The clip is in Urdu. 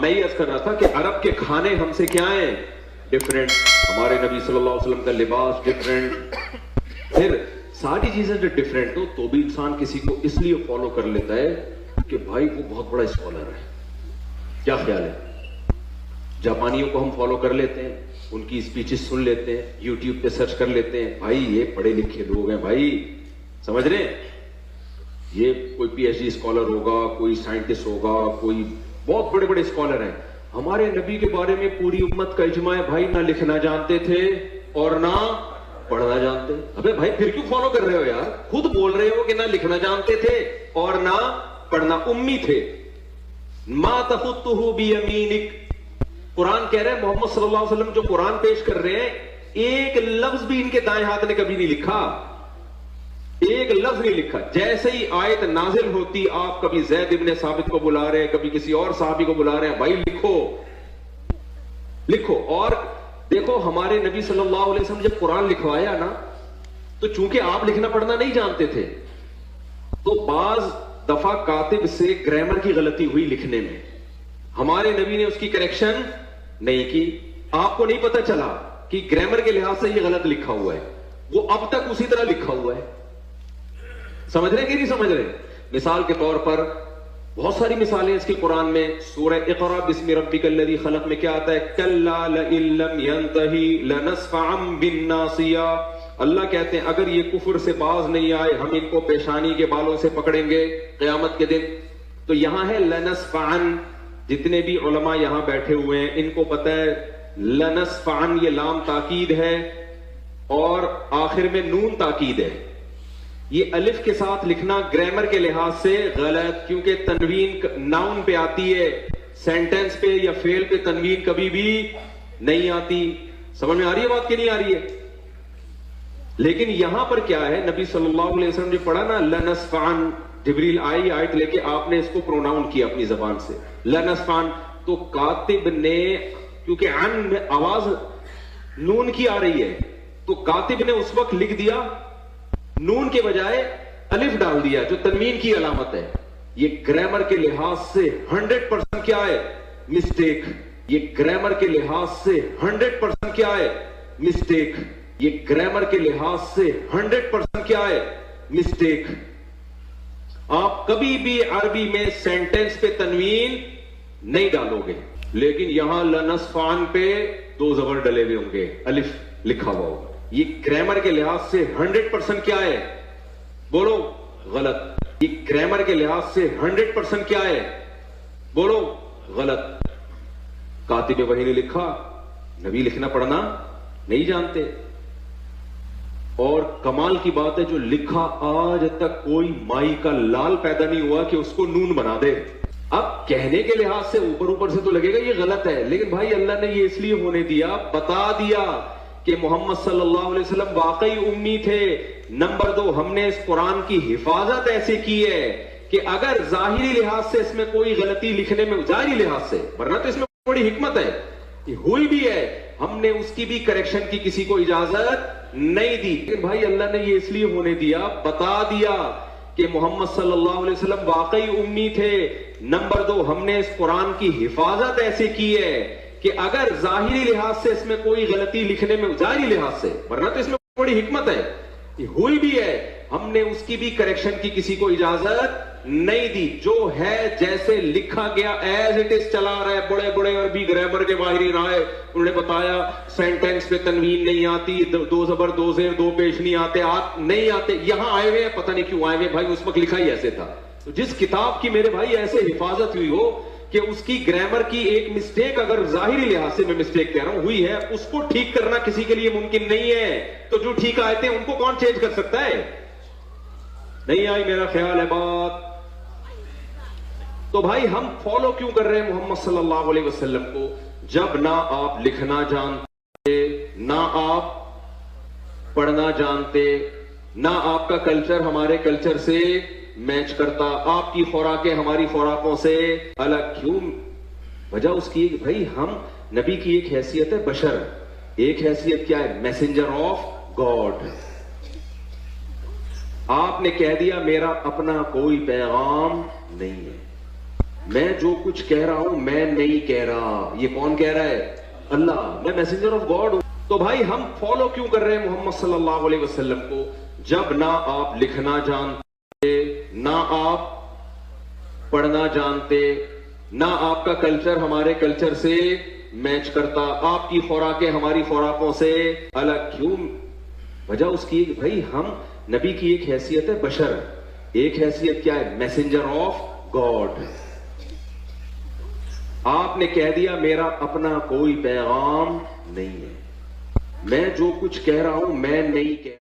میں یہ عرض کر رہا تھا کہ عرب کے کھانے ہم سے کیا ہیں؟ ڈفرینٹ. ہمارے نبی صلی اللہ علیہ وسلم کا لباس ڈفرینٹ. پھر ساری چیزیں جو ڈفرینٹ ہو تو بھی انسان کسی کو اس لیے فالو کر لیتا ہے کہ بھائی وہ بہت بڑا اسکالر ہے. کیا خیال ہے؟ جاپانیوں کو ہم فالو کر لیتے ہیں, ان کی اسپیچز سن لیتے ہیں, یوٹیوب پہ سرچ کر لیتے ہیں, بھائی یہ پڑھے لکھے لوگ ہیں, بھائی سمجھ رہے ہیں, یہ کوئی پی ایچ ڈی اسکالر ہوگا, کوئی سائنٹسٹ ہوگا, کوئی بہت بڑے بڑے اسکالر ہیں. ہمارے نبی کے بارے میں پوری امت کا اجماع ہے بھائی نہ لکھنا جانتے تھے اور نہ پڑھنا جانتے. ابے بھائی پھر کیوں فالو کر رہے ہو یار؟ خود بول رہے ہو کہ نہ لکھنا جانتے تھے اور نہ پڑھنا, امی تھے. ما تخطہ بیمینک, قرآن کہہ رہے ہیں محمد صلی اللہ علیہ وسلم جو قرآن پیش کر رہے ہیں ایک لفظ بھی ان کے دائیں ہاتھ نے کبھی نہیں لکھا, ایک لفظ نہیں لکھا. جیسے ہی آیت نازل ہوتی آپ کبھی زید ابن ثابت کو بلا رہے ہیں, کبھی کسی اور صحابی کو بلا رہے ہیں, بھائی لکھو لکھو. اور دیکھو ہمارے نبی صلی اللہ علیہ وسلم جب قرآن لکھوایا نا تو چونکہ آپ لکھنا پڑھنا نہیں جانتے تھے تو بعض دفعہ کاتب سے گرامر کی غلطی ہوئی لکھنے میں, ہمارے نبی نے اس کی کریکشن نہیں کی. آپ کو نہیں پتا چلا کہ گرامر کے لحاظ سے یہ غلط لکھا ہوا ہے, وہ اب تک اسی طرح لکھا ہوا ہے. سمجھ رہے کہ نہیں سمجھ رہے؟ مثال کے طور پر بہت ساری مثالیں اس کی قرآن میں. سورہ اقرا بسم ربک الذی خلق میں کیا آتا ہے؟ کلا لئن لم ینتہی لنصفعا بالناصیہ. اللہ کہتے ہیں اگر یہ کفر سے باز نہیں آئے ہم ان کو پیشانی کے بالوں سے پکڑیں گے قیامت کے دن. تو یہاں ہے لنصفعا, جتنے بھی علماء یہاں بیٹھے ہوئے ہیں ان کو پتہ ہے لنصفعا یہ لام تاکید ہے اور آخر میں نون تاکید ہے. یہ الف کے ساتھ لکھنا گرامر کے لحاظ سے غلط, کیونکہ تنوین ناؤن پہ آتی ہے, سینٹنس پہ یا فعل پہ تنوین کبھی بھی نہیں آتی. سمجھ میں آ رہی ہے بات کہ نہیں آ رہی ہے؟ لیکن یہاں پر کیا ہے, نبی صلی اللہ علیہ وسلم نے پڑھا نا لنصفعن, جبریل آئی آیت لے کے آپ نے اس کو پروناؤن کیا اپنی زبان سے لنصفعن, تو کاتب نے کیونکہ عن میں آواز نون کی آ رہی ہے تو کاتب نے اس وقت لکھ دیا نون کے بجائے الف ڈال دیا جو تنوین کی علامت ہے. یہ گرامر کے لحاظ سے 100% کیا ہے؟ مسٹیک. یہ گرامر کے لحاظ سے 100% کیا ہے؟ مسٹیک. یہ گرامر کے لحاظ سے 100% کیا ہے؟ مسٹیک. آپ کبھی بھی عربی میں سینٹنس پہ تنوین نہیں ڈالو گے, لیکن یہاں لنصفعن پہ دو زبر ڈلے ہوئے ہوں گے, الف لکھا ہوا ہوگا. یہ گرامر کے لحاظ سے 100% کیا ہے؟ بولو غلط. یہ گرامر کے لحاظ سے 100% کیا ہے؟ بولو غلط. کاتب وحی نے لکھا, نبی لکھنا پڑھنا نہیں جانتے. اور کمال کی بات ہے جو لکھا آج تک کوئی مائی کا لال پیدا نہیں ہوا کہ اس کو نون بنا دے. اب کہنے کے لحاظ سے اوپر اوپر سے تو لگے گا یہ غلط ہے, لیکن بھائی اللہ نے یہ اس لیے ہونے دیا, بتا دیا کہ محمد صلی اللہ علیہ وسلم واقعی امی تھے. نمبر 2, ہم نے اس قرآن کی حفاظت ایسے کی ہے کہ اگر ظاہری لحاظ سے اس میں کوئی غلطی لکھنے میں, ظاہری لحاظ سے, ورنہ تو اس میں بڑی حکمت ہے, ہوئی بھی ہے, ہم نے اس کی بھی کریکشن کی کسی کو اجازت نہیں دی. لیکن بھائی اللہ نے یہ اس لیے ہونے دیا, بتا دیا کہ محمد صلی اللہ علیہ وسلم واقعی امی تھے. نمبر 2, ہم نے اس قرآن کی حفاظت ایسے کی ہے کہ اگر ظاہری لحاظ سے اس میں کوئی غلطی لکھنے میں, ظاہری لحاظ سے, ورنہ تو اس میں بڑی حکمت ہے, ہوئی بھی ہے, ہم نے اس کی بھی کریکشن کی کسی کو اجازت نہیں دی. جو ہے جیسے لکھا گیا ایز اٹ از چلا رہا ہے. بڑے بڑے عربی گرامر کے ماہرین آئے, انہوں نے بتایا سینٹینس پہ تنوین نہیں آتی, دو زبر دو زیر دو پیش نہیں آتے, نہیں آتے. یہاں آئے ہوئے ہیں, پتہ نہیں کیوں آئے ہوئے بھائی, اس وقت لکھا ہی ایسے تھا. تو جس کتاب کی میرے بھائی ایسے حفاظت ہوئی ہو کہ اس کی گرامر کی ایک مسٹیک, اگر ظاہری لحاظ سے میں مسٹیک کہہ رہا ہوں ہوئی ہے, اس کو ٹھیک کرنا کسی کے لیے ممکن نہیں ہے. تو جو ٹھیک آئے تھے ان کو کون چینج کر سکتا ہے؟ نہیں آئی میرا خیال ہے بات. تو بھائی ہم فالو کیوں کر رہے ہیں محمد صلی اللہ علیہ وسلم کو, جب نہ آپ لکھنا جانتے, نہ آپ پڑھنا جانتے, نہ آپ کا کلچر ہمارے کلچر سے میچ کرتا, آپ کی خوراکیں ہماری خوراکوں سے الگ. کیوں؟ وجہ اس کی بھائی ہم, نبی کی ایک حیثیت ہے بشر, ایک حیثیت کیا ہے؟ Messenger of God. آپ نے کہہ دیا میرا اپنا کوئی پیغام نہیں ہے, میں جو کچھ کہہ رہا ہوں میں نہیں کہہ رہا. یہ کون کہہ رہا ہے؟ اللہ. میں میسنجر آف گاڈ ہوں. تو بھائی ہم فالو کیوں کر رہے ہیں محمد صلی اللہ علیہ وسلم کو جب نہ آپ لکھنا جانتے, نہ آپ پڑھنا جانتے, نہ آپ کا کلچر ہمارے کلچر سے میچ کرتا, آپ کی خوراکیں ہماری خوراکوں سے الگ کیوں؟ وجہ اس کی بھائی ہم نبی کی ایک حیثیت ہے بشر, ایک حیثیت کیا ہے؟ Messenger of God. آپ نے کہہ دیا میرا اپنا کوئی پیغام نہیں ہے, میں جو کچھ کہہ رہا ہوں میں نہیں کہہ